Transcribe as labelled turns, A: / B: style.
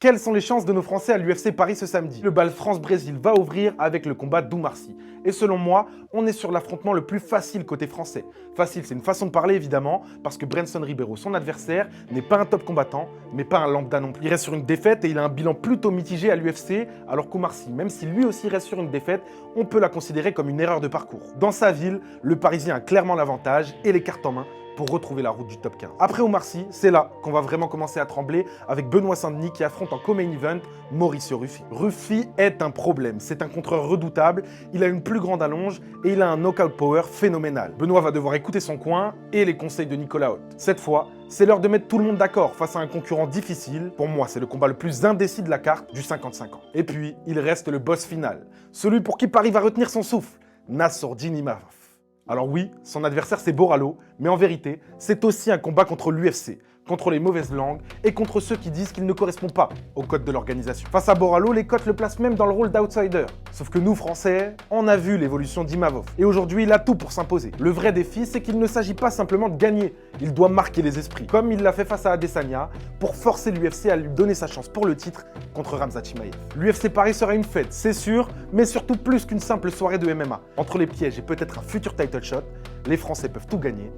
A: Quelles sont les chances de nos Français à l'UFC Paris ce samedi? Le bal France-Brésil va ouvrir avec le combat d'Oumar Sy. Et selon moi, on est sur l'affrontement le plus facile côté français. Facile, c'est une façon de parler évidemment, parce que Brenson Ribeiro, son adversaire, n'est pas un top combattant, mais pas un lambda non plus. Il reste sur une défaite et il a un bilan plutôt mitigé à l'UFC, alors qu'Oumar Sy, même si lui aussi reste sur une défaite, on peut la considérer comme une erreur de parcours. Dans sa ville, le Parisien a clairement l'avantage et les cartes en main pour retrouver la route du top 15. Après Oumar Sy, c'est là qu'on va vraiment commencer à trembler avec Benoît Saint-Denis qui affronte en co-main event Mauricio Ruffi. Ruffi est un problème, c'est un contreur redoutable, il a une plus grande allonge et il a un knockout power phénoménal. Benoît va devoir écouter son coin et les conseils de Nicolas Hoth. Cette fois, c'est l'heure de mettre tout le monde d'accord face à un concurrent difficile. Pour moi, c'est le combat le plus indécis de la carte du 55 ans. Et puis, il reste le boss final, celui pour qui Paris va retenir son souffle, Nassourdine Imavov. Alors oui, son adversaire c'est Borralho, mais en vérité, c'est aussi un combat contre l'UFC, contre les mauvaises langues et contre ceux qui disent qu'il ne correspond pas au code de l'organisation. Face à Borralho, les cotes le placent même dans le rôle d'outsider. Sauf que nous, Français, on a vu l'évolution d'Imavov. Et aujourd'hui, il a tout pour s'imposer. Le vrai défi, c'est qu'il ne s'agit pas simplement de gagner, il doit marquer les esprits, comme il l'a fait face à Adesanya, pour forcer l'UFC à lui donner sa chance pour le titre contre Khamzat Chimaev. L'UFC Paris sera une fête, c'est sûr, mais surtout plus qu'une simple soirée de MMA. Entre les pièges et peut-être un futur title shot, les Français peuvent tout gagner